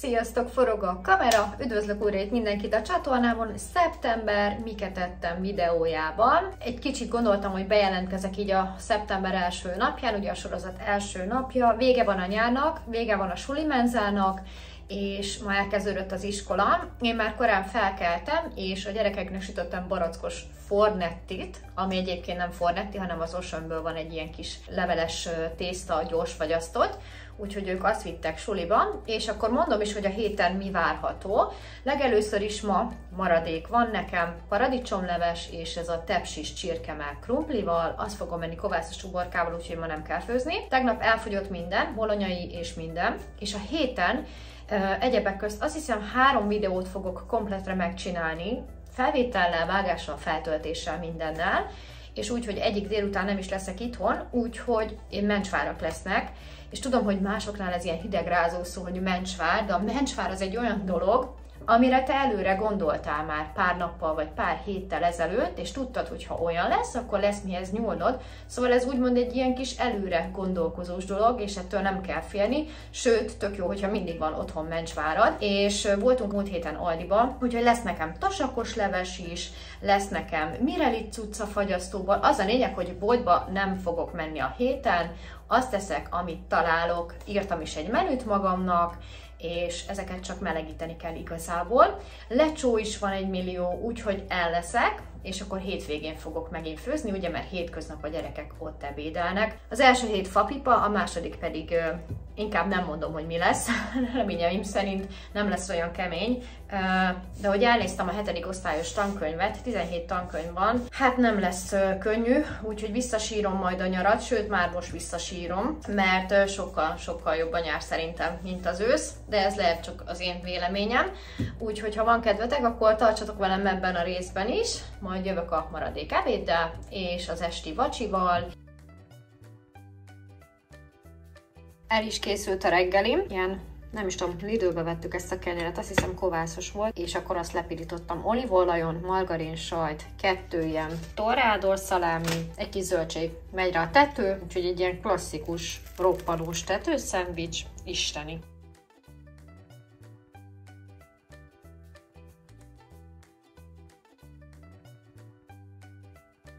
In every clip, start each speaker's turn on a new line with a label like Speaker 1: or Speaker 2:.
Speaker 1: Sziasztok, forog a kamera, üdvözlök újra itt mindenkit a csatornámon. Szeptember miket ettem videójában. Egy kicsit gondoltam, hogy bejelentkezek így a szeptember első napján, ugye a sorozat első napja. Vége van a nyárnak, vége van a sulimenzának, és ma elkezdődött az iskola. Én már korán felkeltem, és a gyerekeknek sütöttem barackos fornettit, ami egyébként nem fornetti, hanem az Oceanből van egy ilyen kis leveles tészta, gyors fagyasztott, úgyhogy ők azt vittek suliba, és akkor mondom is, hogy a héten mi várható. Legelőször is ma maradék van nekem, paradicsomleves, és ez a tepsis csirkemell krumplival, azt fogom menni kovászos uborkával, úgyhogy ma nem kell főzni. Tegnap elfogyott minden, bolonyai és minden, és a héten egyebek közt azt hiszem 3 videót fogok kompletre megcsinálni, felvétellel, vágással, feltöltéssel, mindennel, és úgy, hogy egyik délután nem is leszek itthon, úgyhogy mencsvárak lesznek, és tudom, hogy másoknál ez ilyen hidegrázó szó, hogy mencsvár, de a mencsvár az egy olyan dolog, amire te előre gondoltál már pár nappal vagy pár héttel ezelőtt, és tudtad, hogy ha olyan lesz, akkor lesz mihez nyúlnod. Szóval ez úgymond egy ilyen kis előre gondolkozós dolog, és ettől nem kell félni. Sőt, tök jó, hogyha mindig van otthon mencsvárad. És voltunk múlt héten Aldiba, úgyhogy lesz nekem tasakos leves is, lesz nekem Mirelit cucca fagyasztóval. Az a lényeg, hogy boltba nem fogok menni a héten, azt teszek, amit találok. Írtam is egy menüt magamnak, és ezeket csak melegíteni kell igazából. Lecsó is van 1 millió, úgyhogy elleszek, és akkor hétvégén fogok megint főzni, ugye, mert hétköznap a gyerekek ott ebédelnek. Az első hét fapipa, a második pedig inkább nem mondom, hogy mi lesz, reményeim szerint nem lesz olyan kemény, de hogy elnéztem a 7. osztályos tankönyvet, 17 tankönyv van, hát nem lesz könnyű, úgyhogy visszasírom majd a nyarat, sőt már most visszasírom, mert sokkal jobb a nyár szerintem, mint az ősz, de ez lehet csak az én véleményem, úgyhogy ha van kedvetek, akkor tartsatok velem ebben a részben is, majd jövök a maradék ebéddel és az esti vacsival. El is készült a reggelim, ilyen, nem is tudom, Lidlbe vettük ezt a kenyeret, azt hiszem kovászos volt, és akkor azt lepirítottam olívaolajon, margarin, sajt, 2 ilyen torrádor szalámi, egy kis zöldség megy rá a tető, úgyhogy egy ilyen klasszikus, roppanós tetőszendvics, isteni.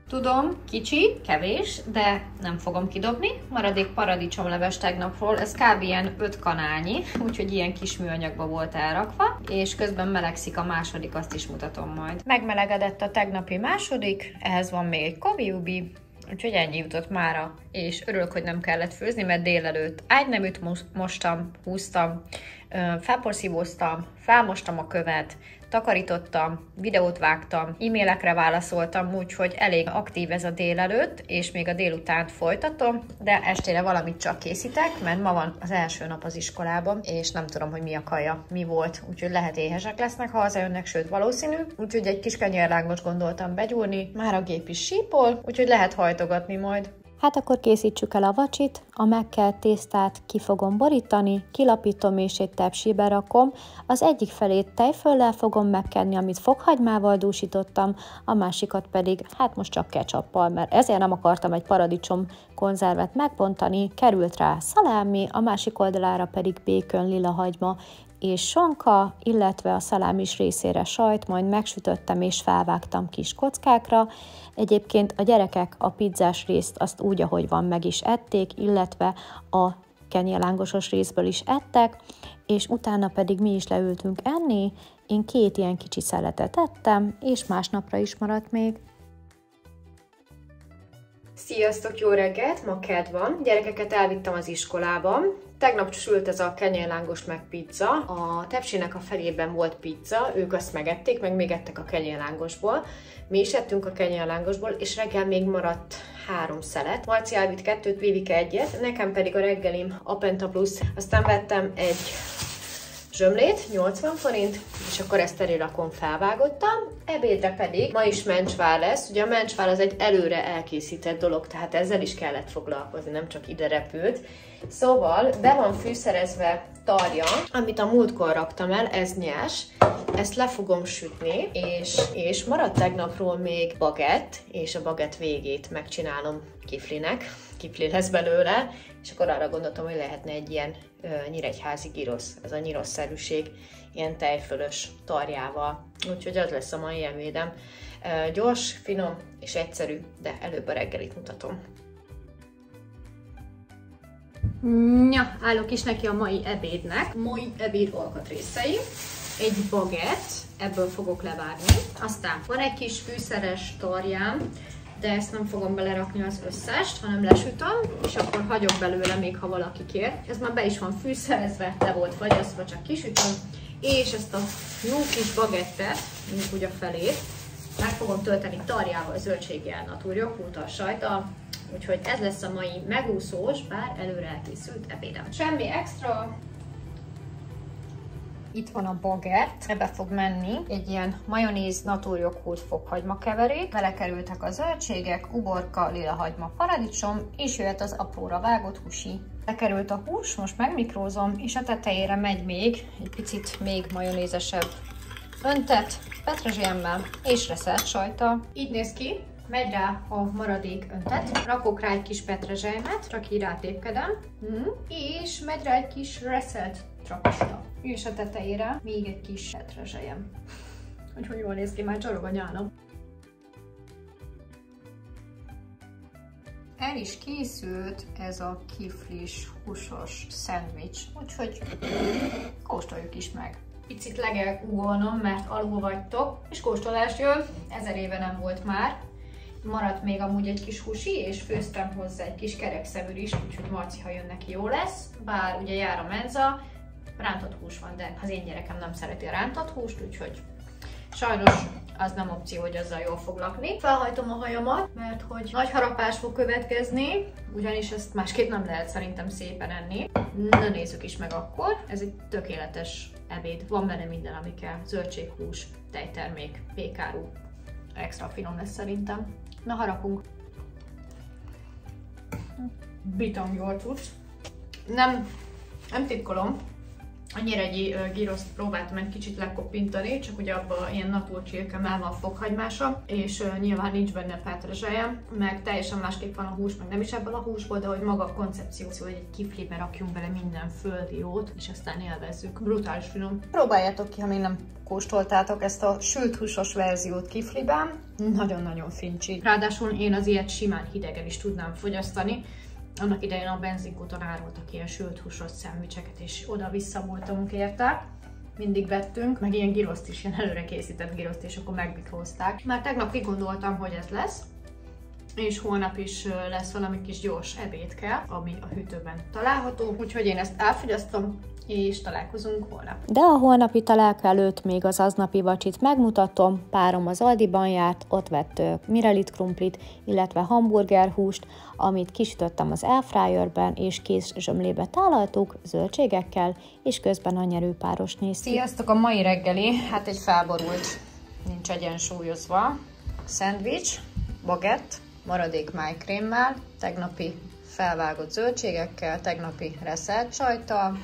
Speaker 1: Tudom, kicsi, kevés, de nem fogom kidobni. Maradék paradicsomleves tegnapról, ez kb. Ilyen 5 kanálnyi, úgyhogy ilyen kis műanyagba volt elrakva, és közben melegszik a második, azt is mutatom majd. Megmelegedett a tegnapi második, ehhez van még egy koviubi, úgyhogy ennyi jutott mára, és örülök, hogy nem kellett főzni, mert délelőtt ágyneműt mostam, húztam, felporszívóztam, felmostam a követ, takarítottam, videót vágtam, e-mailekre válaszoltam, úgyhogy elég aktív ez a délelőtt, és még a délután folytatom, de estére valamit csak készítek, mert ma van az első nap az iskolában, és nem tudom, hogy mi a kaja, mi volt, úgyhogy lehet éhesek lesznek, ha hazajönnek, sőt valószínű, úgyhogy egy kis kenyérlángos gondoltam begyúrni, már a gép is sípol, úgyhogy lehet hajtogatni majd.
Speaker 2: Hát akkor készítsük el a vacsit, a megkelt tésztát ki fogom borítani, kilapítom és egy tepsibe rakom, az egyik felét tejföllel fogom megkenni, amit fokhagymával dúsítottam, a másikat pedig, hát most csak ketchuppal, mert ezért nem akartam egy paradicsom konzervet megbontani, került rá szalámi, a másik oldalára pedig békön, lilahagyma és sonka, illetve a szalámis részére sajt, majd megsütöttem és felvágtam kis kockákra. Egyébként a gyerekek a pizzás részt azt úgy, ahogy van, meg is ették, illetve a kenyérlángosos részből is ettek, és utána pedig mi is leültünk enni. Én 2 ilyen kicsi szeletet ettem, és másnapra is maradt még.
Speaker 1: Sziasztok, jó reggelt! Ma kedd van, gyerekeket elvittem az iskolába. Tegnap sült ez a kenyérlángos meg pizza. A tepsinek a felében volt pizza, ők azt megették, meg még ettek a kenyérlángosból. Mi is ettünk a kenyérlángosból, és reggel még maradt 3 szelet. Marci elvitt 2-t, Vivike 1-et, nekem pedig a reggelim a Penta Plus. Aztán vettem egy zsömlét, 80 forint, és akkor ezt elirakom, felvágottam. Ebédre pedig ma is mencsvár lesz. Ugye a mencsvár az egy előre elkészített dolog, tehát ezzel is kellett foglalkozni, nem csak ide repült. Szóval be van fűszerezve tarja, amit a múltkor raktam el, ez nyers. Ezt le fogom sütni, és maradt tegnapról még bagett, és a bagett végét megcsinálom kifli lesz belőle, és akkor arra gondoltam, hogy lehetne egy ilyen nyíregyházi gyrosz, ez a nyiroszszerűség, ilyen tejfölös tarjával. Úgyhogy az lesz a mai ebédem. Gyors, finom és egyszerű, de előbb a reggelit mutatom. Ja, állok is neki a mai ebédnek. Mai ebéd alkatrészei. Egy bagett, ebből fogok levágni. Aztán van egy kis fűszeres tarjám, de ezt nem fogom belerakni az összest, hanem lesütöm, és akkor hagyok belőle még, ha valaki kér. Ez már be is van fűszerezve, le volt fagyasztva, csak kisütöm. És ezt a jó kis bagettet, mondjuk úgy a felét, meg fogom tölteni tarjával, zöldséggel, naturjoghurttal, sajttal. Úgyhogy ez lesz a mai megúszós, bár előre elkészült ebédem. Semmi extra. Itt van a bagett, ebbe fog menni egy ilyen majonéz, naturjoghurt, fokhagyma keverék. Belekerültek a zöldségek, uborka, lilahagyma, paradicsom, és jöhet az apróra vágott húsi. Bekerült a hús, most megmikrózom, és a tetejére megy még egy picit még majonézesebb öntett petrezsélyemmel és reszelt sajttal. Így néz ki. Megy rá a maradék öntet, rakok rá egy kis petrezselymet, csak így rátépkedem, és megy rá egy kis reszelt trakista. És a tetejére még egy kis petrezselyem. Úgyhogy jól néz ki, már csorog a nyálam. El is készült ez a kiflis húsos szendvics, úgyhogy kóstoljuk is meg. Picit le kell ugolnom, mert alul vagytok, és kóstolás jön, 1000 éve nem volt már. Maradt még amúgy egy kis húsi, és főztem hozzá egy kis kerekszeműr is, úgyhogy Marci, ha jön, neki jó lesz. Bár ugye jár a menza, rántott hús van, de az én gyerekem nem szereti a rántott húst, úgyhogy sajnos az nem opció, hogy azzal jól fog lakni. Felhajtom a hajamat, mert hogy nagy harapás fog következni, ugyanis ezt másképp nem lehet szerintem szépen enni. Na nézzük is meg akkor. Ez egy tökéletes ebéd, van benne minden, ami kell. Zöldség, hús, tejtermék, pékáru. Extra finom lesz szerintem. Na, harapunk. Bitom jól tudsz. Nem titkolom. A nyíregyi gyroszt próbáltam egy kicsit lekoppintani, csak ugye abban ilyen naturcsirkemel van fokhagymása, és nyilván nincs benne petrezselye, meg teljesen másképp van a hús, meg nem is ebből a húsból, de hogy maga a koncepció, hogy egy kiflibe rakjunk bele minden földi jót, és aztán élvezzük. Brutális finom. Próbáljátok ki, ha még nem kóstoltátok ezt a sült húsos verziót kifliben. Nagyon-nagyon fincsi. Ráadásul én az ilyet simán hidegen is tudnám fogyasztani. Annak idején a benzinkúton árultak ilyen sült húsos szendvicseket, és oda-vissza voltunk érte. Mindig vettünk, meg ilyen gyroszt is, ilyen előre készített gyroszt, és akkor megmikrózták. Már tegnap kigondoltam, hogy ez lesz, és holnap is lesz valami kis gyors ebédke, ami a hűtőben található, úgyhogy én ezt elfogyasztom, és találkozunk holnap.
Speaker 2: De a holnapi találka előtt még az aznapi vacsit megmutatom. Párom az Aldiban járt, ott vett mirelit krumplit, illetve hamburgerhúst, amit kisütöttem az airfryerben, és kész zsömlébe tálaltuk zöldségekkel, és közben a nyerőpáros néz ki.
Speaker 1: Sziasztok! A mai reggeli, hát egy felborult, nincs egyensúlyozva szendvics, bagett, maradék májkrémmel, tegnapi felvágott zöldségekkel, tegnapi reszelt sajttal.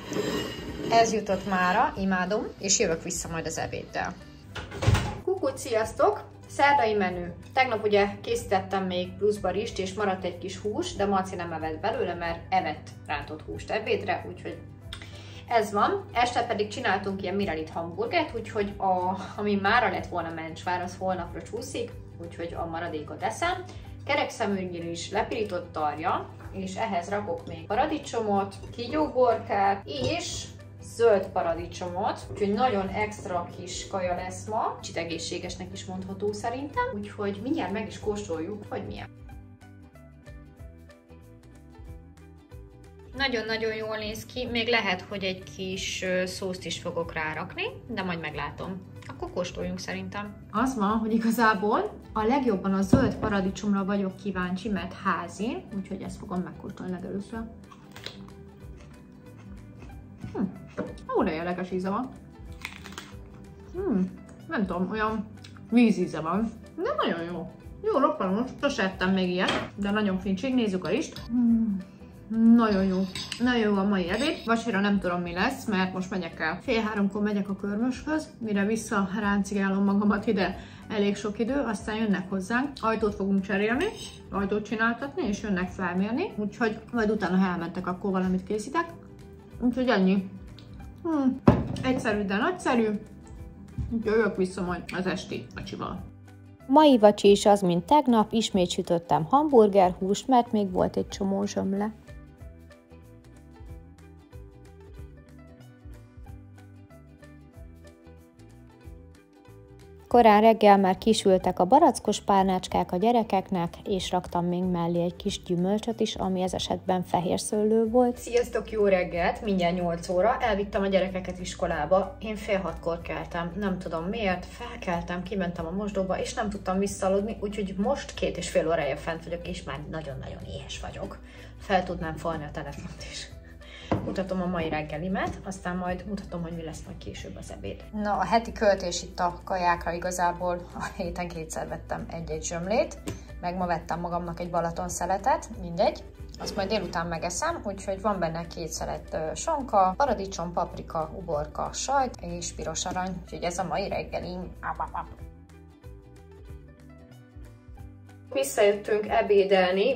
Speaker 1: Ez jutott mára, imádom, és jövök vissza majd az ebéddel. Kukuc, sziasztok! Szerdai menü. Tegnap ugye készítettem még pluszba rist, és maradt egy kis hús, de Marci nem evett belőle, mert evett rántott húst ebédre, úgyhogy ez van. Este pedig csináltunk ilyen mirelit hamburgert, úgyhogy ami mára lett volna mencsvár, az holnapra csúszik, úgyhogy a maradékot eszem. Kerekszeműrnyír is lepirított tarja, és ehhez rakok még paradicsomot, kígyóborkát és zöld paradicsomot, úgyhogy nagyon extra kis kaja lesz ma, kicsit egészségesnek is mondható szerintem, úgyhogy mindjárt meg is kóstoljuk, hogy milyen. Nagyon-nagyon jól néz ki, még lehet, hogy egy kis szószt is fogok rárakni, de majd meglátom. Akkor kóstoljunk szerintem. Az van, hogy igazából a legjobban a zöld paradicsomra vagyok kíváncsi, mert házi, úgyhogy ezt fogom megkóstolni legelőször. Ó, de érdekes íze van. Nem tudom, olyan vízíze van, de nagyon jó. Jó, roppanos, sose ettem még ilyet, de nagyon fincsig, nézzük a list. Nagyon jó. Nagyon jó a mai ebéd. Vacsira nem tudom, mi lesz, mert most megyek el. 14:30-kor megyek a körmöshöz, mire visszaráncigálom magamat ide elég sok idő, aztán jönnek hozzánk, ajtót fogunk cserélni, ajtót csináltatni, és jönnek felmérni, úgyhogy majd utána, ha elmentek, akkor valamit készítek. Úgyhogy ennyi. Egyszerű, de nagyszerű. Úgyhogy jövök vissza majd az esti vacsival.
Speaker 2: Mai vacsi is az, mint tegnap, ismét sütöttem hamburgerhúst, mert még volt egy csomó zsömle. Korán reggel már kisültek a barackos párnácskák a gyerekeknek, és raktam még mellé egy kis gyümölcsöt is, ami ez esetben fehér szőlő volt.
Speaker 1: Sziasztok, jó reggelt! Mindjárt 8 óra. Elvittem a gyerekeket iskolába. Én fél 6-kor keltem. Nem tudom miért. Felkeltem, kimentem a mosdóba, és nem tudtam visszaludni, úgyhogy most 2,5 órája fent vagyok, és már nagyon-nagyon éhes vagyok. Fel tudnám falni a telefont is. Mutatom a mai reggelimet, aztán majd mutatom, hogy mi lesz majd később az ebéd. Na, a heti költés itt a kajákra igazából a héten 2-szer vettem egy-egy zsömlét, meg ma vettem magamnak egy Balaton szeletet, mindegy. Azt majd délután megeszem, úgyhogy van benne 2 szelet sonka, paradicsom, paprika, uborka, sajt és piros arany, úgyhogy ez a mai reggelim.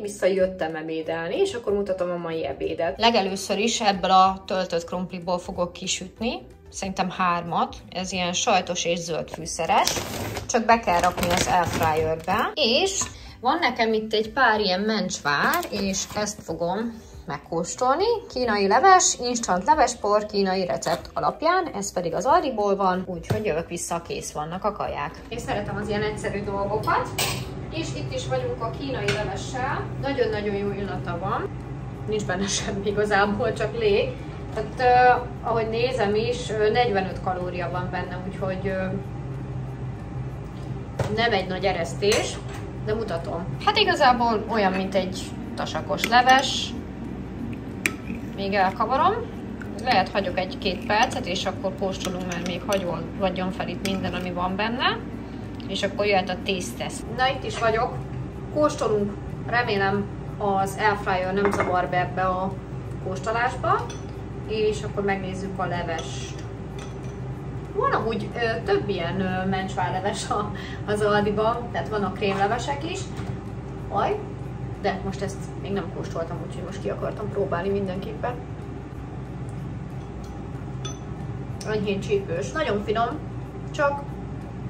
Speaker 1: Visszajöttem ebédelni, és akkor mutatom a mai ebédet. Legelőször is ebből a töltött krumpliból fogok kisütni, szerintem 3-at, ez ilyen sajtos és zöld fűszeres, csak be kell rakni az airfryerbe, és van nekem itt egy pár ilyen mencsvár, és ezt fogom megkóstolni. Kínai leves, instant levespor, kínai recept alapján, ez pedig az Aldiból van, úgyhogy jövök vissza, kész vannak a kaják. Én szeretem az ilyen egyszerű dolgokat, és itt is vagyunk a kínai levessel. Nagyon-nagyon jó illata van, nincs benne semmi igazából, csak lé. Tehát ahogy nézem is, 45 kalória van benne, úgyhogy nem egy nagy eresztés, de mutatom. Hát igazából olyan, mint egy tasakos leves. Még elkavarom. Lehet hagyok 1-2 percet, és akkor kóstolunk, mert még hagyjon fel itt minden, ami van benne. És akkor jöhet a taste test. Na, itt is vagyok. Kóstolunk. Remélem az airfryer nem zavar be ebbe a kóstolásba. És akkor megnézzük a levest. Van amúgy több ilyen mencsvárleves az Aldiban, tehát vannak krémlevesek is. De most ezt még nem kóstoltam, úgyhogy most ki akartam próbálni mindenképpen. Enyhén csípős. Nagyon finom, csak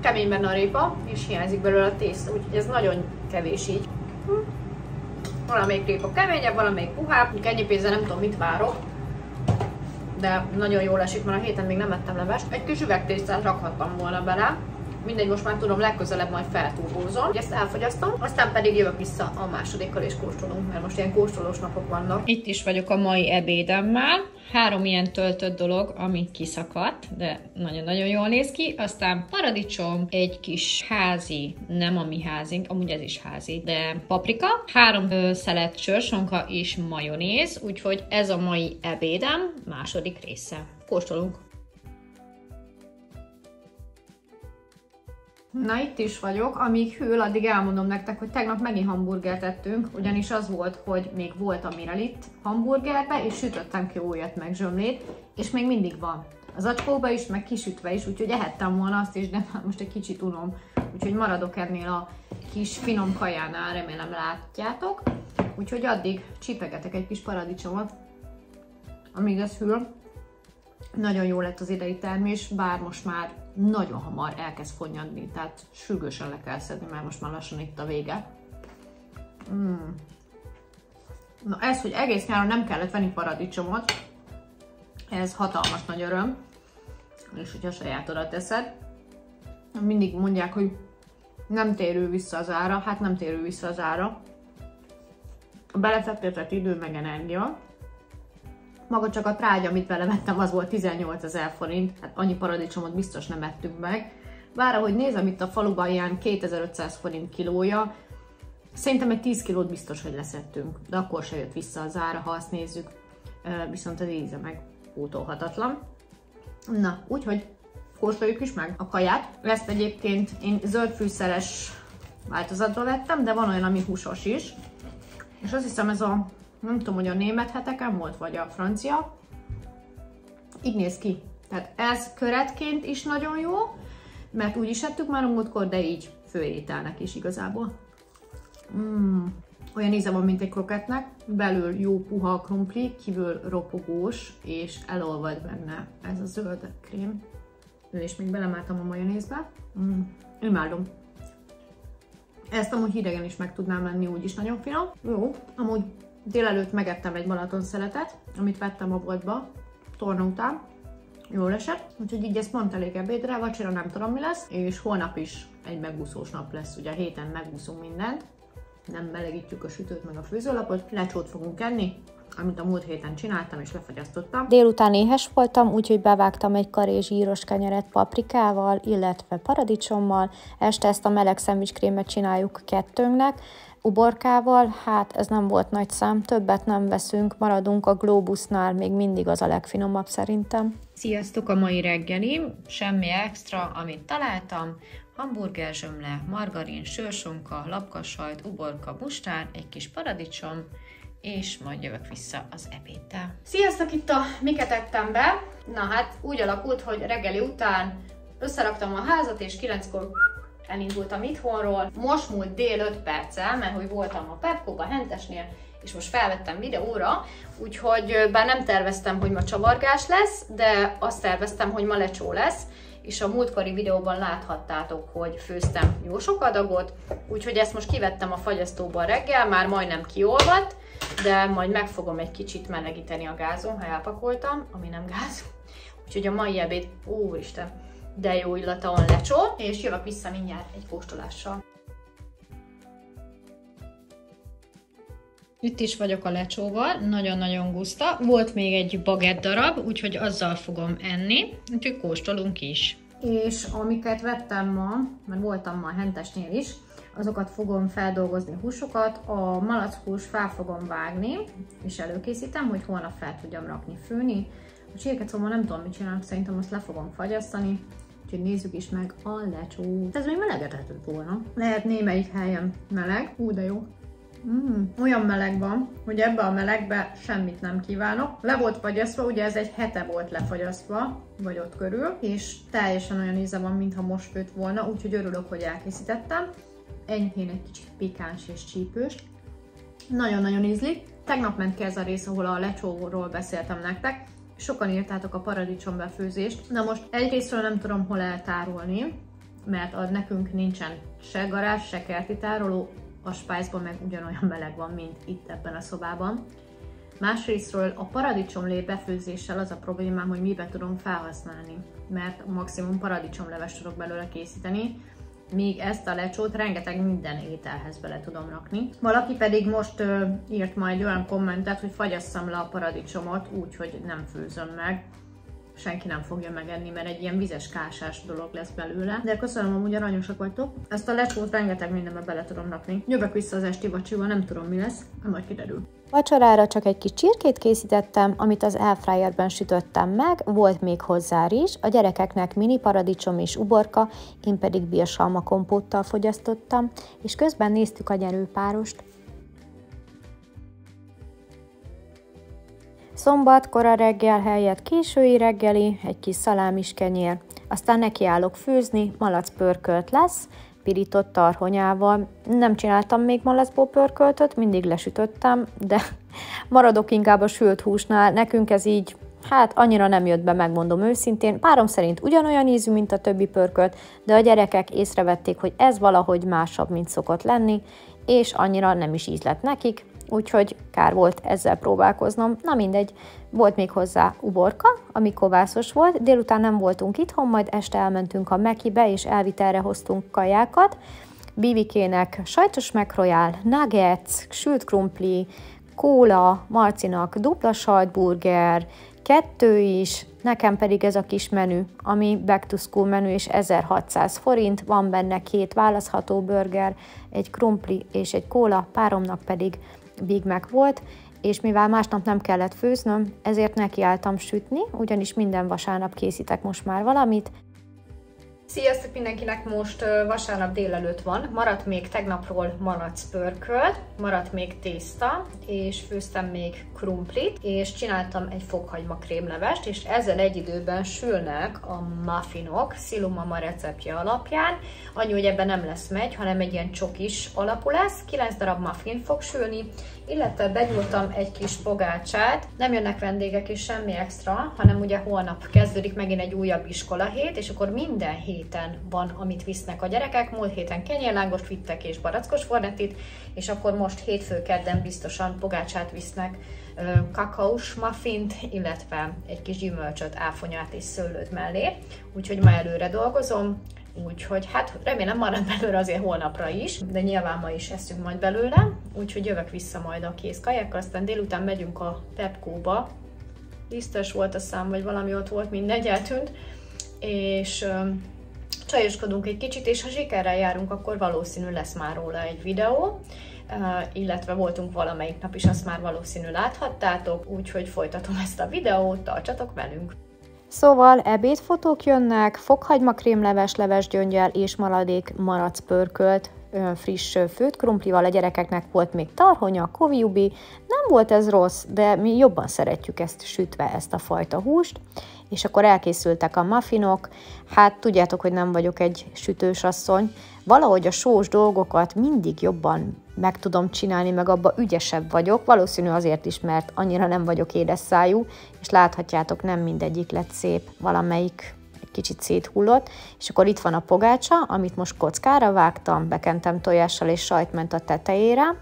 Speaker 1: kemény benne a répa, és hiányzik belőle a tészta, úgyhogy ez nagyon kevés így. Valamelyik répa keményebb, valamelyik puhább, ennyi pénzzel nem tudom, mit várok. De nagyon jól esik, mert a héten még nem ettem levest. Egy kis üvegtésztát rakhattam volna bele. Mindegy, most már tudom, legközelebb majd feltúrózom. Ezt elfogyasztom, aztán pedig jövök vissza a másodikkal és kóstolunk, mert most ilyen kóstolós napok vannak. Itt is vagyok a mai ebédemmel. 3 ilyen töltött dolog, ami kiszakadt, de nagyon-nagyon jól néz ki. Aztán paradicsom, egy kis házi, nem a mi házink, amúgy ez is házi, de paprika, 3 szelet sörsonka és majonéz, úgyhogy ez a mai ebédem második része. Kóstolunk! Na, itt is vagyok, amíg hűl, addig elmondom nektek, hogy tegnap megint hamburgert ettünk, ugyanis az volt, hogy még volt a Miralit hamburgerbe, és sütöttem ki újat meg zsömlét, és még mindig van. Az acskóba is, meg kisütve is, úgyhogy ehettem volna azt is, de most egy kicsit unom. Úgyhogy maradok ennél a kis finom kajánál, remélem látjátok. Úgyhogy addig csipegetek egy kis paradicsomot, amíg ez hűl. Nagyon jó lett az idei termés, bár most már nagyon hamar elkezd fonnyadni, tehát sürgősen le kell szedni, mert most már lassan itt a vége. Na, ez, hogy egész nyáron nem kellett venni paradicsomot, ez hatalmas nagy öröm, és hogyha sajátodat teszed. Mindig mondják, hogy nem térül vissza az ára, hát nem térül vissza az ára. A belefektetett idő meg energia. Maga csak a trágya, amit belevettem, az volt 18 000 forint, hát annyi paradicsomot biztos nem ettünk meg. Bár ahogy nézem, itt a faluban ilyen 2500 forint kilója, szerintem egy 10 kilót biztos, hogy leszettünk, de akkor se jött vissza az ára, ha azt nézzük, viszont az íze meg pótolhatatlan. Na, úgyhogy kóstoljuk is meg a kaját. Ezt egyébként én zöldfűszeres változatba vettem, de van olyan, ami húsos is. És azt hiszem, ez a, nem tudom, hogy a német heteken volt, vagy a francia. Így néz ki. Tehát ez köretként is nagyon jó, mert úgy is ettük már a múltkor, de így főételnek is igazából. Olyan íze van, mint egy krokettnek, belül jó puha krumpli, kívül ropogós, és elolvad benne ez a zöld krém. És még belemáltam a majonézbe. Imádom. Ezt amúgy hidegen is meg tudnám lenni, úgyis nagyon finom. Jó, amúgy délelőtt megettem egy Balaton szeletet, amit vettem a boltba, torna után. Jól esett, úgyhogy így ez pont elég ebédre, vacsira nem tudom mi lesz, és holnap is egy megúszós nap lesz, ugye a héten megúszunk mindent. Nem melegítjük a sütőt meg a főzőlapot, lecsót fogunk enni, amit a múlt héten csináltam és lefagyasztottam.
Speaker 2: Délután éhes voltam, úgyhogy bevágtam egy karé zsíros kenyeret paprikával, illetve paradicsommal. Este ezt a meleg szendvicskrémet csináljuk kettőnknek, uborkával, hát ez nem volt nagy szám, többet nem veszünk, maradunk a Globusnál, még mindig az a legfinomabb szerintem.
Speaker 1: Sziasztok, a mai reggeli, semmi extra, amit találtam. Hamburgerzsömle, margarin, sőrsonka, lapkassajt, uborka, mustár, egy kis paradicsom, és majd jövök vissza az ebéddel. Sziasztok, itt a miket ettem be. Na hát úgy alakult, hogy reggeli után összeraktam a házat, és 9-kor elindultam itthonról. Most múlt dél 5 perccel, mert hogy voltam a Pepco-ba, Hentesnél, és most felvettem videóra, úgyhogy bár nem terveztem, hogy ma csavargás lesz, de azt terveztem, hogy ma lecsó lesz, és a múltkori videóban láthattátok, hogy főztem jó sok adagot, úgyhogy ezt most kivettem a fagyasztóból reggel, már majdnem kiolvadt, de majd meg fogom egy kicsit melegíteni a gázon, ha elpakoltam, ami nem gáz. Úgyhogy a mai ebéd, úristen, de jó illata van lecsó, és jövök vissza mindjárt egy kóstolással. Itt is vagyok a lecsóval, nagyon-nagyon guszta. Volt még egy bagett darab, úgyhogy azzal fogom enni, úgyhogy kóstolunk is. És amiket vettem ma, mert voltam ma a Hentesnél is, azokat fogom feldolgozni húsokat, a malackós fel fogom vágni, és előkészítem, hogy holnap fel tudjam rakni főni. A csirket szóval nem tudom, mit csinálok, szerintem azt le fogom fagyasztani, úgyhogy nézzük is meg a lecsót. Ez még melegedhetett volna. Lehet némelyik helyen meleg, de jó. Olyan meleg van, hogy ebbe a melegbe semmit nem kívánok. Le volt fagyasztva, ugye ez egy hete volt lefagyasztva, vagy ott körül, és teljesen olyan íze van, mintha most főtt volna, úgyhogy örülök, hogy elkészítettem. Enyhén egy kicsit pikáns és csípős. Nagyon-nagyon ízlik. Tegnap ment ki ez a rész, ahol a lecsóról beszéltem nektek. Sokan írtátok a paradicsom befőzést. Na most egyrésztről nem tudom hol eltárolni, mert nekünk nincsen se garázs, se kerti tároló, a spájzban meg ugyanolyan meleg van, mint itt ebben a szobában. Másrésztről a paradicsomlé befőzéssel az a problémám, hogy mibe tudom felhasználni, mert maximum paradicsomleves tudok belőle készíteni, míg ezt a lecsót rengeteg minden ételhez bele tudom rakni. Valaki pedig most írt majd olyan kommentet, hogy fagyasszam le a paradicsomot úgy, hogy nem főzöm meg. Senki nem fogja megenni, mert egy ilyen vizes kásás dolog lesz belőle. De köszönöm, amúgy aranyosak vagytok. Ezt a lecsót rengeteg mindenbe bele tudom rakni. Jövök vissza az esti vacsival, nem tudom mi lesz, majd kiderül.
Speaker 2: Vacsorára csak egy kis csirkét készítettem, amit az airfryerben sütöttem meg, volt még hozzá rizs, a gyerekeknek mini paradicsom és uborka, én pedig bírsalma kompóttal fogyasztottam, és közben néztük a nyerőpárost. Szombat, kora reggel helyett késői reggeli, egy kis szalámis kenyér, aztán nekiállok főzni, malac pörkölt lesz, pirított tarhonyával. Nem csináltam még malacból pörköltöt, mindig lesütöttem, de maradok inkább a sült húsnál, nekünk ez így, hát annyira nem jött be, megmondom őszintén. Párom szerint ugyanolyan ízű, mint a többi pörkölt, de a gyerekek észrevették, hogy ez valahogy másabb, mint szokott lenni, és annyira nem is ízlett nekik, úgyhogy kár volt ezzel próbálkoznom. Na mindegy, volt még hozzá uborka, ami kovászos volt, délután nem voltunk itthon, majd este elmentünk a Mekibe, és elvitelre hoztunk kajákat. Bibikének sajtos McRoyal, nuggets, sült krumpli, kóla, Marcinak dupla sajtburger, 2 is, nekem pedig ez a kis menü, ami back to school menü, és 1600 forint, van benne 2 választható burger, egy krumpli és egy kóla, páromnak pedig Big Mac volt, és mivel másnap nem kellett főznöm, ezért nekiálltam sütni, ugyanis minden vasárnap készítek most már valamit.
Speaker 1: Sziasztok mindenkinek! Most vasárnap délelőtt van, maradt még tegnapról malac pörkölt, maradt még tészta, és főztem még krumplit, és csináltam egy fokhagyma krémlevest, és ezzel egy időben sülnek a muffinok, Szilumama receptje alapján. Annyi, hogy ebben nem lesz megy, hanem egy ilyen csokis alapú lesz, 9 darab muffin fog sülni, illetve begyúrtam egy kis pogácsát. Nem jönnek vendégek és semmi extra, hanem ugye holnap kezdődik megint egy újabb iskolahét, és akkor minden héten van, amit visznek a gyerekek. Múlt héten kenyérlángost vittek és barackos fornetit, és akkor most hétfő-kedden biztosan pogácsát visznek, kakaós muffint, illetve egy kis gyümölcsöt, áfonyát és szőlőt mellé. Úgyhogy ma előre dolgozom. Úgyhogy hát remélem marad belőle azért holnapra is, de nyilván ma is eszünk majd belőle, úgyhogy jövök vissza majd a kész kajákkal, aztán délután megyünk a Pepco-ba, lisztes volt a szám, vagy valami ott volt, mindegy, eltűnt, és csajoskodunk egy kicsit, és ha sikerrel járunk, akkor valószínű lesz már róla egy videó, illetve voltunk valamelyik nap is, azt már valószínű láthattátok, úgyhogy folytatom ezt a videót, tartsatok velünk!
Speaker 2: Szóval ebédfotók jönnek, fokhagyma krémleves, levesgyöngyel és maradék malac pörkölt, friss főtt krumplival. A gyerekeknek volt még tarhonya, koviubi. Nem volt ez rossz, de mi jobban szeretjük ezt sütve, ezt a fajta húst. És akkor elkészültek a muffinok. Hát tudjátok, hogy nem vagyok egy sütős asszony. Valahogy a sós dolgokat mindig jobban meg tudom csinálni, meg abba ügyesebb vagyok. Valószínű azért is, mert annyira nem vagyok édes szájú, és láthatjátok, nem mindegyik lett szép, valamelyik egy kicsit széthullott. És akkor itt van a pogácsa, amit most kockára vágtam, bekentem tojással és sajt ment a tetejére,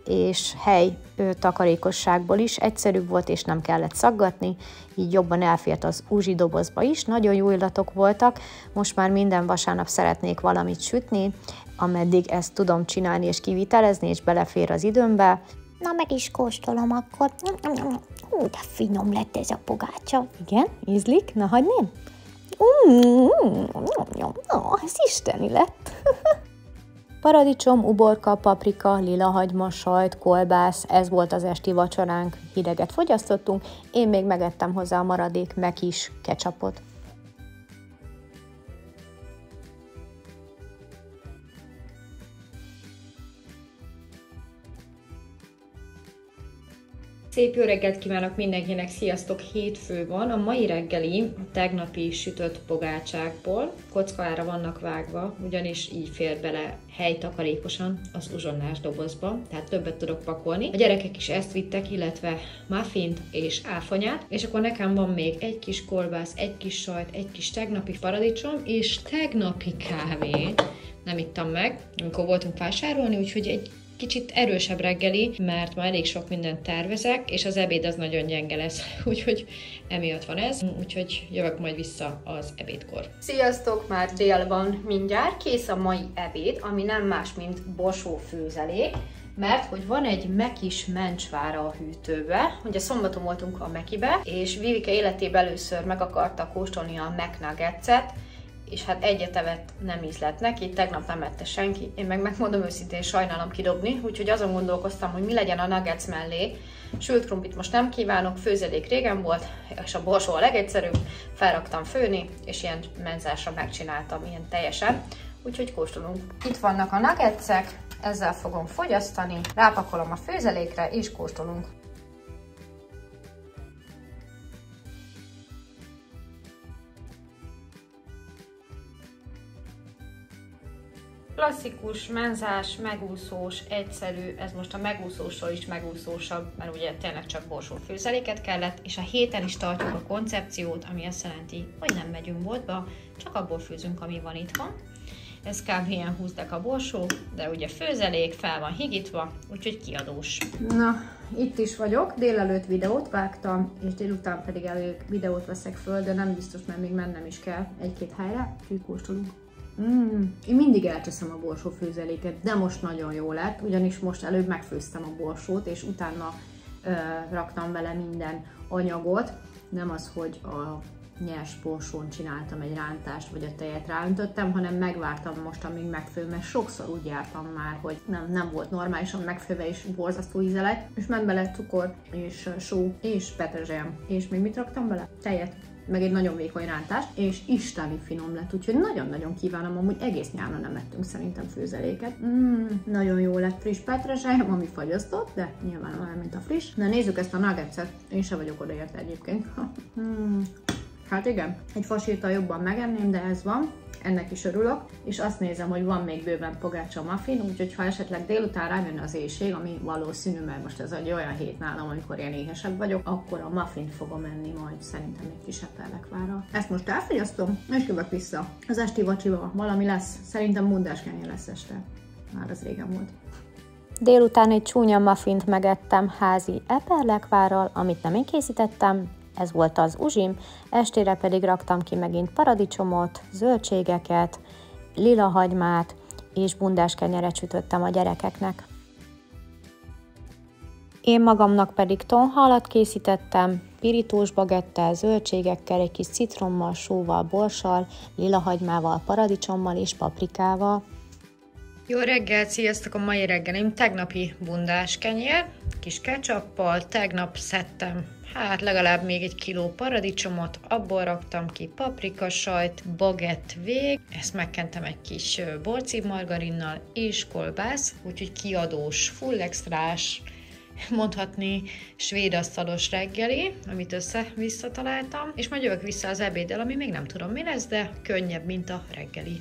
Speaker 2: és hely takarékosságból is egyszerűbb volt, és nem kellett szaggatni, így jobban elfért az uzsi dobozba is, nagyon jó illatok voltak. Most már minden vasárnap szeretnék valamit sütni, ameddig ezt tudom csinálni és kivitelezni, és belefér az időmbe.
Speaker 3: Na, meg is kóstolom akkor. Hú, de finom lett ez a pogácsa.
Speaker 2: Igen, ízlik? Na, hagyném? Ez isteni lett. Paradicsom, uborka, paprika, lilahagyma, sajt, kolbász, ez volt az esti vacsoránk, hideget fogyasztottunk, én még megettem hozzá a maradék mekis ketchupot.
Speaker 1: Szép jó reggelt kívánok mindenkinek, sziasztok! Hétfő van, a mai reggeli a tegnapi sütött pogácsákból kockára vannak vágva, ugyanis így fér bele helytakarékosan az uzsonnás dobozba, tehát többet tudok pakolni. A gyerekek is ezt vittek, illetve muffint és áfonyát, és akkor nekem van még egy kis kolbász, egy kis sajt, egy kis tegnapi paradicsom, és tegnapi kávé nem ittam meg, amikor voltunk vásárolni, úgyhogy egy kicsit erősebb reggeli, mert már elég sok mindent tervezek, és az ebéd az nagyon gyenge lesz, úgyhogy emiatt van ez, úgyhogy jövök majd vissza az ebédkor. Sziasztok, már dél van mindjárt, kész a mai ebéd, ami nem más, mint borsófőzelék, mert hogy van egy mekis mencsvára a hűtőbe, ugye szombaton voltunk a Mekibe, és Vivike életében először meg akarta kóstolni a McNuggets-et, és hát egyet evett, nem ízlett neki, tegnap nem ette senki, én meg megmondom őszintén, sajnálom kidobni, úgyhogy azon gondolkoztam, hogy mi legyen a nuggets mellé. Sült krumplit most nem kívánok, főzelék régen volt, és a borsó a legegyszerűbb, felraktam főni, és ilyen menzásra megcsináltam, ilyen teljesen, úgyhogy kóstolunk. Itt vannak a nuggetsek, ezzel fogom fogyasztani, rápakolom a főzelékre, és kóstolunk. Klasszikus, menzás, megúszós, egyszerű, ez most a megúszósról is megúszósabb, mert ugye tényleg csak borsófőzeléket kellett, és a héten is tartjuk a koncepciót, ami azt jelenti, hogy nem megyünk boltba, csak abból főzünk, ami van itthon. Ez kb. Ilyen 20 deka borsó, de ugye főzelék, fel van higítva, úgyhogy kiadós. Na, itt is vagyok, délelőtt videót vágtam, és délután pedig elég videót veszek föl, de nem biztos, mert még mennem is kell egy-két helyre, úgyhogy kóstolunk. Én mindig elcseszem a borsófőzeléket, de most nagyon jó lett, ugyanis most előbb megfőztem a borsót, és utána raktam vele minden anyagot, nem az, hogy a nyers porsón csináltam egy rántást, vagy a tejet ráöntöttem, hanem megvártam most, amíg megfő, mert sokszor úgy jártam már, hogy nem volt normálisan megfőve, és borzasztó íze lett, és ment bele cukor, és só, és petrezselyem, és még mit raktam bele? Tejet, meg egy nagyon vékony rántást, és isteni finom lett, úgyhogy nagyon-nagyon kívánom, amúgy egész nyáron nem ettünk szerintem főzeléket. Nagyon jó lett, friss petrezselyem, ami fagyasztott, de nyilván olyan, mint a friss. De nézzük ezt a nuggetset, én se vagyok odaérte egyébként. Hát igen, egy fasírtal jobban megenném, de ez van, ennek is örülök, és azt nézem, hogy van még bőven pogácsa muffin, úgyhogy ha esetleg délután rájönne az éhség, ami valószínű, mert most ez egy olyan hét nálam, amikor én éhesebb vagyok, akkor a muffint fogom enni majd szerintem egy kis eperlekvárral. Ezt most elfogyasztom, és jövök vissza. Az esti vacsiba valami lesz, szerintem bundáskenyér lesz este. Már az régen volt.
Speaker 2: Délután egy csúnya muffint megettem házi eperlekvárral, amit nem én készítettem, ez volt az uzsim, estére pedig raktam ki megint paradicsomot, zöldségeket, lila hagymát és bundáskenyeret sütöttem a gyerekeknek. Én magamnak pedig tonhalat készítettem, pirítós bagettel, zöldségekkel, egy kis citrommal, sóval, borssal, lila hagymával, paradicsommal és paprikával.
Speaker 1: Jó reggelt, sziasztok! A mai reggelim tegnapi bundáskenyér, kis ketchuppal, tegnap szedtem legalább még 1 kiló paradicsomot, abból raktam ki paprikasajt, bagett vég, ezt megkentem egy kis borcib margarinnal és kolbász, úgyhogy kiadós, full extrás, mondhatni svéd asztalos reggeli, amit össze-vissza találtam, és majd jövök vissza az ebéddel, ami még nem tudom mi lesz, de könnyebb, mint a reggeli.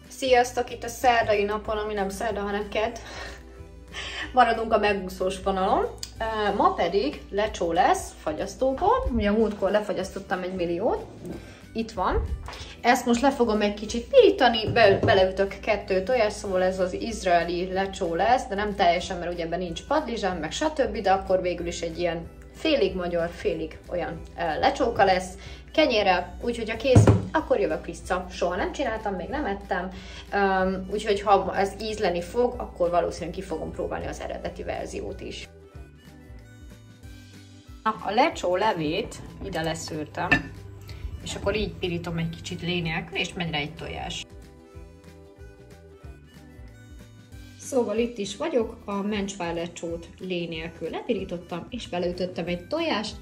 Speaker 1: Sziasztok! Itt a szerdai napon, ami nem szerda, hanem kedd. Maradunk a megúszós vonalon. Ma pedig lecsó lesz fagyasztóból. Ugye a múltkor lefagyasztottam 1 milliót. Itt van. Ezt most le fogom egy kicsit pirítani, beleütök 2 tojást, szóval ez az izraeli lecsó lesz, de nem teljesen, mert ugye ebben nincs padlizsán, meg stb., de akkor végül is egy ilyen félig magyar, félig olyan lecsóka lesz, kenyérrel, úgyhogy ha kész, akkor jövök vissza. Soha nem csináltam, még nem ettem, úgyhogy ha ez ízleni fog, akkor valószínűleg ki fogom próbálni az eredeti verziót is. A lecsó levét ide leszűrtem, és akkor így pirítom egy kicsit lé nélkül, és megy rá egy tojás. Szóval itt is vagyok, a mencsvár lecsót lé nélkül lepirítottam, és beleütöttem egy tojást.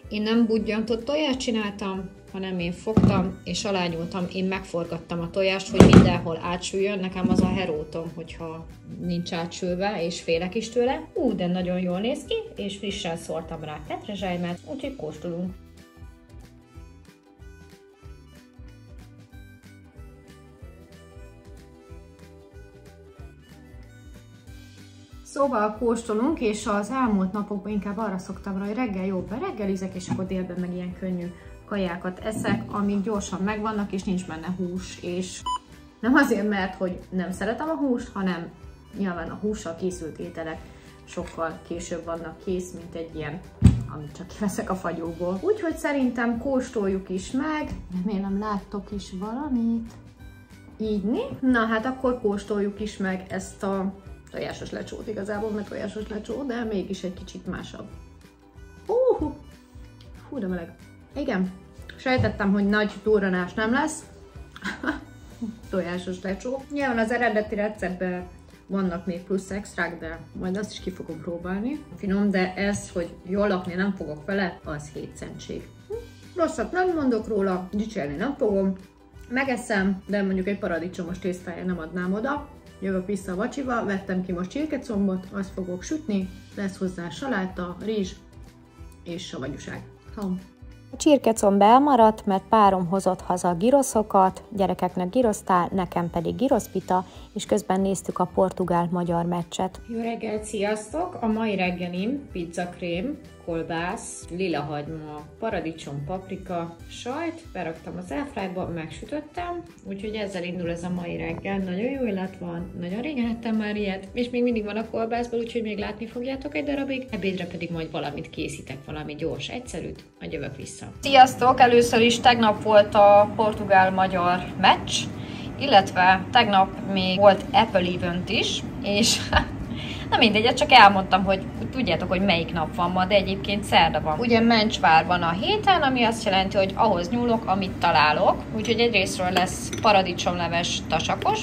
Speaker 1: Én nem budjantott tojást csináltam, hanem én fogtam és alányultam, én megforgattam a tojást, hogy mindenhol átsüljön. Nekem az a herótom, hogyha nincs átsülve, és félek is tőle. De nagyon jól néz ki, és frissen szórtam rá petrezselymet, úgyhogy kóstolunk. Szóval kóstolunk, és az elmúlt napokban inkább arra szoktam rá, hogy reggel jobb bereggelizek, és akkor délben meg ilyen könnyű kajákat eszek, amik gyorsan megvannak, és nincs benne hús, és nem azért, mert hogy nem szeretem a húst, hanem nyilván a hússal készült ételek sokkal később vannak kész, mint egy ilyen, amit csak kiveszek a fagyóból. Úgyhogy szerintem kóstoljuk is meg, remélem láttok is valamit. Ígyni. Na hát akkor kóstoljuk is meg ezt a tojásos lecsót igazából, mert tojásos lecsó, de mégis egy kicsit másabb. Hú, de meleg. Igen, sejtettem, hogy nagy durranás nem lesz. Tojásos lecsó. Nyilván az eredeti receptben vannak még plusz extrák, de majd azt is ki fogom próbálni. Finom, de ez, hogy jól lakni nem fogok vele, az 7 centség. Rosszat nem mondok róla, dicsérni nem fogom. Megeszem, de mondjuk egy paradicsomos tésztáját nem adnám oda. Jövök vissza a vacsiba, vettem ki most csirkecombot, azt fogok sütni, lesz hozzá saláta, rizs és savanyúság.
Speaker 2: A csirkecomb elmaradt, mert párom hozott haza giroszokat, gyerekeknek girosztál, nekem pedig giroszpita, és közben néztük a portugál-magyar meccset.
Speaker 1: Jó reggelt, sziasztok! A mai reggelim pizzakrém, kolbász, lilahagyma, paradicsom, paprika, sajt, beraktam az airfryerba, megsütöttem, úgyhogy ezzel indul ez a mai reggel. Nagyon jó illat van, nagyon régen ettem már ilyet, és még mindig van a kolbászból, úgyhogy még látni fogjátok egy darabig. Ebédre pedig majd valamit készítek, valami gyors, egyszerűt, majd jövök vissza. Sziasztok! Először is tegnap volt a portugál-magyar meccs, illetve tegnap még volt Apple event is, és Na mindegy, csak elmondtam, hogy tudjátok, hogy melyik nap van ma, de egyébként szerda van. Ugye Mencsvár van a héten, ami azt jelenti, hogy ahhoz nyúlok, amit találok. Úgyhogy egyrésztről lesz paradicsomleves tasakos,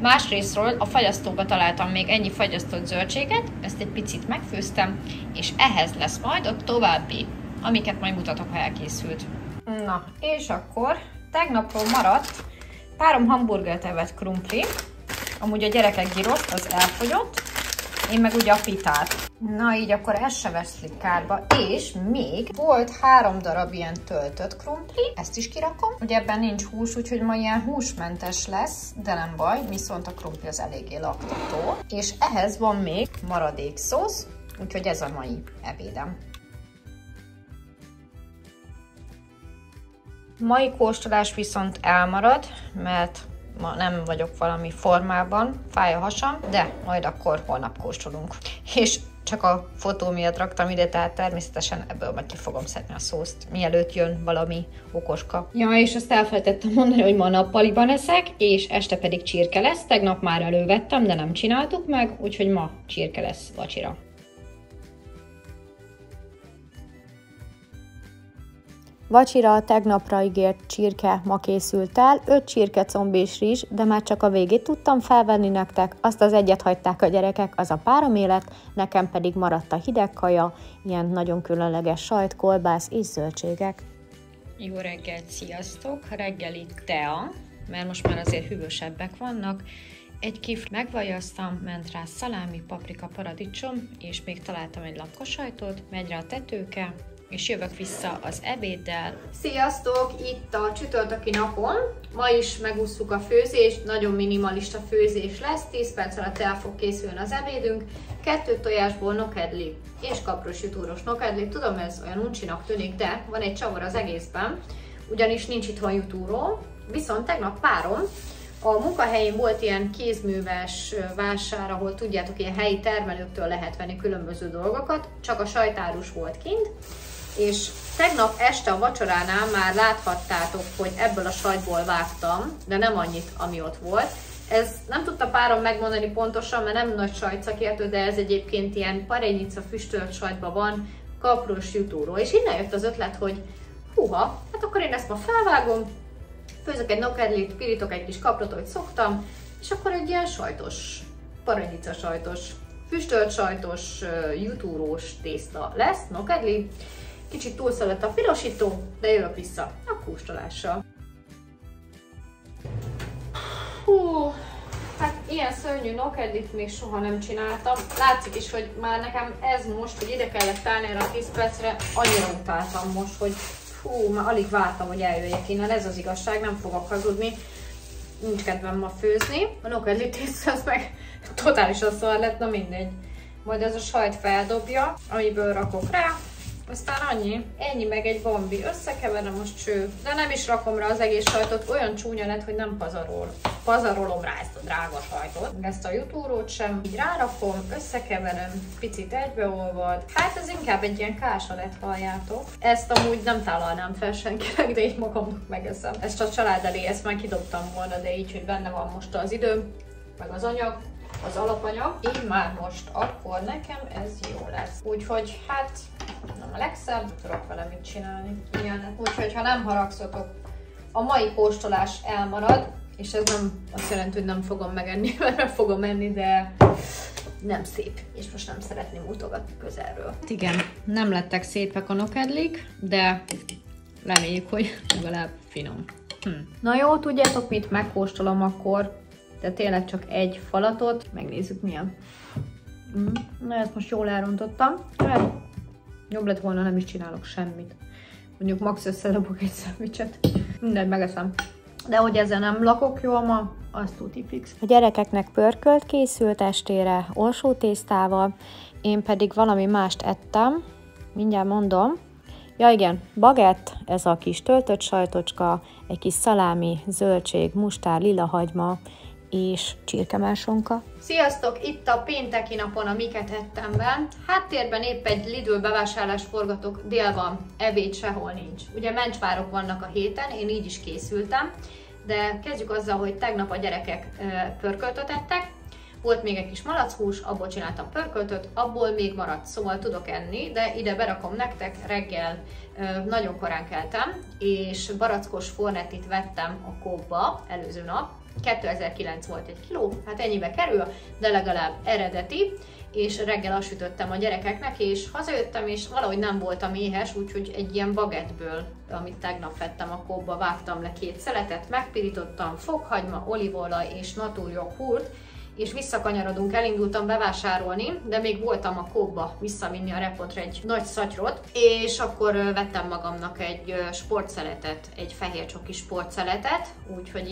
Speaker 1: másrésztről a fagyasztóba találtam még ennyi fagyasztott zöldséget, ezt egy picit megfőztem, és ehhez lesz majd a további, amiket majd mutatok, ha elkészült. Na, és akkor tegnapról maradt 3 hamburgert evett krumpli, amúgy a gyerekek gyrost, az elfogyott, én meg ugye a pitát. Na így akkor ez se veszlik kárba, és még volt 3 darab ilyen töltött krumpli, ezt is kirakom. Ugye ebben nincs hús, úgyhogy ma ilyen húsmentes lesz, de nem baj, viszont a krumpli az eléggé laktató. És ehhez van még maradék szósz, úgyhogy ez a mai ebédem. Mai kóstolás viszont elmarad, mert ma nem vagyok valami formában, fáj a hasam, de majd akkor holnap kóstolunk. És csak a fotó miatt raktam ide, tehát természetesen ebből majd ki fogom szedni a szószt, mielőtt jön valami okoska. Ja, és azt elfelejtettem mondani, hogy ma nappaliban eszek, és este pedig csirke lesz. Tegnap már elővettem, de nem csináltuk meg, úgyhogy ma csirke lesz vacsira.
Speaker 2: Vacsira a tegnapra ígért csirke ma készült el, 5 csirkecomb és rizs, de már csak a végét tudtam felvenni nektek, azt az egyet hagyták a gyerekek, az a páromélet, nekem pedig maradt a hideg kaja, ilyen nagyon különleges sajt, kolbász és zöldségek.
Speaker 1: Jó reggelt, sziasztok! Reggeli tea, mert most már azért hűvösebbek vannak. Egy kifl megvajaztam, ment rá szalámi, paprika, paradicsom, és még találtam egy lapkasajtot, megy rá a tetőke, és jövök vissza az ebéddel. Sziasztok! Itt a csütörtöki napon. Ma is megússzuk a főzést, nagyon minimalista főzés lesz, 10 perc alatt el fog készülni az ebédünk. 2 tojásból nokedli és kapros jutúros nokedli. Tudom, ez olyan uncsinak tűnik, de van egy csavar az egészben, ugyanis nincs itthon jutúró. Viszont tegnap párom a munkahelyén volt ilyen kézműves vásár, ahol tudjátok, ilyen helyi termelőktől lehet venni különböző dolgokat, csak a sajtárus volt kint, és tegnap este a vacsoránál már láthattátok, hogy ebből a sajtból vágtam, de nem annyit, ami ott volt. Ez nem tudta párom megmondani pontosan, mert nem nagy sajtszakértő, de ez egyébként ilyen parenica füstölt sajtban van, kapros jutúró. És innen jött az ötlet, hogy húha, hát akkor én ezt ma felvágom, főzök egy nokedlit, pirítok egy kis kaprot, ahogy szoktam, és akkor egy ilyen sajtos, parenica sajtos, füstölt sajtos, jutúrós tészta lesz, nokedli. Kicsit túlszaladt a pirosító, de jövök vissza a kóstolással. Hú, hát ilyen szörnyű nokedlit még soha nem csináltam. Látszik is, hogy már nekem ez most, hogy ide kellett állni erre a 10 percre, annyira utáltam most, hogy hú, már alig vártam, hogy eljöjjek innen. Ez az igazság, nem fogok hazudni. Nincs kedvem ma főzni. A nokedli tészta az meg totálisan szar lett, na mindegy. Majd ez a sajt feldobja, amiből rakok rá. Aztán ennyi meg egy bombi. Összekeverem most cső, de nem is rakom rá az egész sajtot, olyan csúnya lett, hogy nem pazarolom rá ezt a drága sajtot. Ezt a jutúrót sem, így rárakom, összekeverem, picit egybeolvad. Hát ez inkább egy ilyen kása lett, halljátok. Ezt amúgy nem tálalnám fel senkinek, de így magamnak megeszem. Ezt a család elé, ezt már kidobtam volna, de így, hogy benne van most az időm, meg az anyag, az alapanyag. Így már most akkor nekem ez jó lesz. Úgyhogy hát nem a legszebb, tudok vele mit csinálni. Ilyenek. Úgyhogy ha nem haragszotok, a mai kóstolás elmarad, és ez nem azt jelenti, hogy nem fogom megenni, mert meg fogom enni, de nem szép. És most nem szeretném mutogatni közelről. Igen, nem lettek szépek a nokedlik, de reméljük, hogy legalább finom. Na jó, tudjátok mit, megkóstolom akkor, de tényleg csak egy falatot. Megnézzük milyen. Na ezt most jól elrontottam. Jobb lett volna, nem is csinálok semmit. Mondjuk max összedobok egy szendvicset. Mindegy, megeszem. De hogy ezzel nem lakok jól ma, az tuti fix.
Speaker 2: A gyerekeknek pörkölt készült estére olsó tésztával, én pedig valami mást ettem, mindjárt mondom. Ja igen, bagett, ez a kis töltött sajtocska, egy kis szalámi, zöldség, mustár, lila hagyma és csirkemásonka.
Speaker 1: Sziasztok! Itt a pénteki napon a miket ettem be. Háttérben épp egy Lidl bevásárlást forgatok, dél van, ebéd sehol nincs. Ugye mencsvárok vannak a héten, én így is készültem, de kezdjük azzal, hogy tegnap a gyerekek pörköltöt ettek, Volt még egy kis malachús, abból csináltam pörköltöt, abból még maradt, szóval tudok enni, de ide berakom nektek. Reggel nagyon korán keltem, és barackos fornettit vettem a Coopba előző nap. 2009 volt egy kiló, hát ennyibe kerül, de legalább eredeti, és reggel azt sütöttem a gyerekeknek, és hazajöttem, és valahogy nem voltam éhes, úgyhogy egy ilyen bagettből, amit tegnap vettem a Coopba, vágtam le 2 szeletet, megpirítottam, fokhagyma, olívaolaj és naturjoghurt, és visszakanyarodunk, elindultam bevásárolni, de még voltam a Coopba visszavinni a repotra egy nagy szatyrot, és akkor vettem magamnak egy sportszeletet, egy fehér csoki sportszeletet, úgyhogy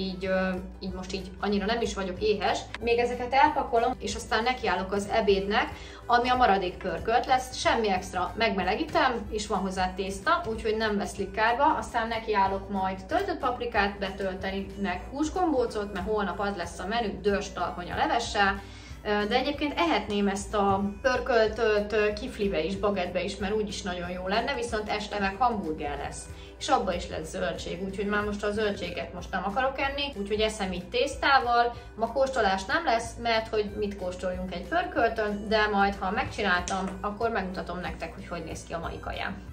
Speaker 1: így most így annyira nem is vagyok éhes. Még ezeket elpakolom, és aztán nekiállok az ebédnek, ami a maradék pörkölt lesz, semmi extra, megmelegítem, és van hozzá tészta, úgyhogy nem veszlik kárba, aztán nekiállok majd töltött paprikát betölteni, meg húsgombócot, mert holnap az lesz a menü, dörs talhonya levessel, de egyébként ehetném ezt a pörköltöt kiflibe is, bagettbe is, mert úgyis nagyon jó lenne, viszont este meg hamburger lesz, és abban is lesz zöldség, úgyhogy már most a zöldséget most nem akarok enni, úgyhogy eszem így tésztával. Ma kóstolás nem lesz, mert hogy mit kóstoljunk egy pörköltön, de majd ha megcsináltam, akkor megmutatom nektek, hogy néz ki a mai kajám.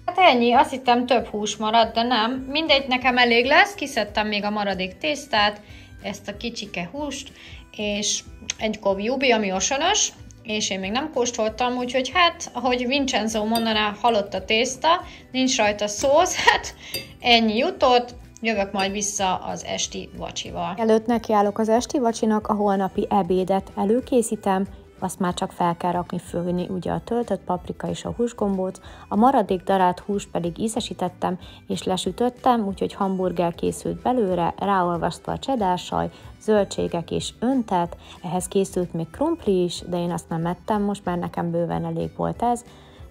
Speaker 1: Hát ennyi, azt hittem több hús maradt, de nem. Mindegy, nekem elég lesz, kiszedtem még a maradék tésztát, ezt a kicsike húst, és egy kobjubi, ami osonös, és én még nem kóstoltam, úgyhogy hát, ahogy Vincenzo mondaná, halott a tészta, nincs rajta szósz, hát ennyi jutott, jövök majd vissza az esti vacsival.
Speaker 2: Előtt nekiállok az esti vacsinak, a holnapi ebédet előkészítem, azt már csak fel kell rakni, főzni ugye a töltött paprika és a húsgombóc, a maradék darált húst pedig ízesítettem és lesütöttem, úgyhogy hamburger készült belőle, ráolvasztva a csedársaj, zöldségek és öntet, ehhez készült még krumpli is, de én azt nem ettem most, mert nekem bőven elég volt ez.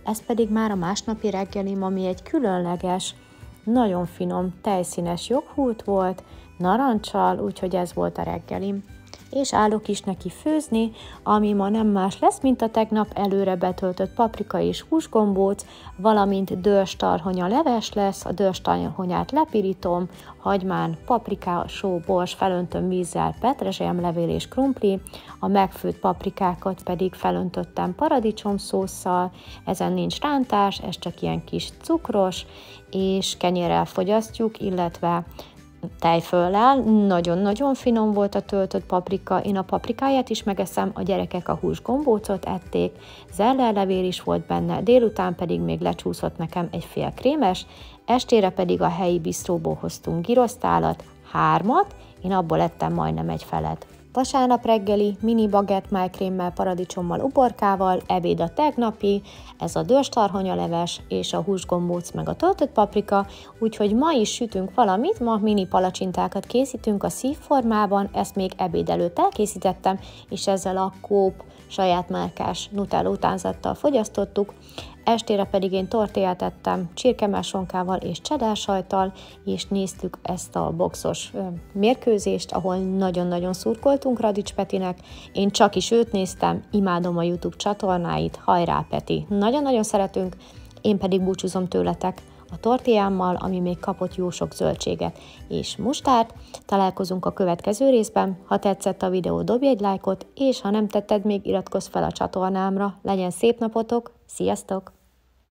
Speaker 2: Ez pedig már a másnapi reggelim, ami egy különleges, nagyon finom, tejszínes joghurt volt, narancsal, úgyhogy ez volt a reggelim. És állok is neki főzni, ami ma nem más lesz, mint a tegnap előre betöltött paprika és húsgombóc, valamint dörstarhonya leves lesz, a dörstarhonyát lepirítom, hagymán, paprika, só, bors, felöntöm vízzel, petrezselyemlevél és krumpli, a megfőtt paprikákat pedig felöntöttem paradicsomszósszal, ezen nincs rántás, ez csak ilyen kis cukros, és kenyérrel fogyasztjuk, illetve tejföllel. Nagyon-nagyon finom volt a töltött paprika, én a paprikáját is megeszem, a gyerekek a húsgombócot ették, zellellevél is volt benne, délután pedig még lecsúszott nekem egy fél krémes, estére pedig a helyi bisztróból hoztunk girosztálat, 3, én abból ettem majdnem egy felet. Vasárnap reggeli, mini bagett májkrémmel, paradicsommal, uborkával, ebéd a tegnapi, ez a dörstarhonyaleves és a húsgombóc meg a töltött paprika, úgyhogy ma is sütünk valamit, ma mini palacsintákat készítünk a szívformában, ezt még ebéd előtt elkészítettem, és ezzel a Coop saját márkás Nutella utánzattal fogyasztottuk. Estére pedig én tortillát ettem csirkemásonkával és csedársajttal, és néztük ezt a boxos mérkőzést, ahol nagyon-nagyon szurkoltunk Radics Petinek. Én csak is őt néztem, imádom a YouTube csatornáit, hajrá Peti! Nagyon-nagyon szeretünk, én pedig búcsúzom tőletek a tortillámmal, ami még kapott jó sok zöldséget és mustárt. Találkozunk a következő részben, ha tetszett a videó, dobj egy lájkot, és ha nem tetted még, iratkozz fel a csatornámra. Legyen szép napotok, sziasztok!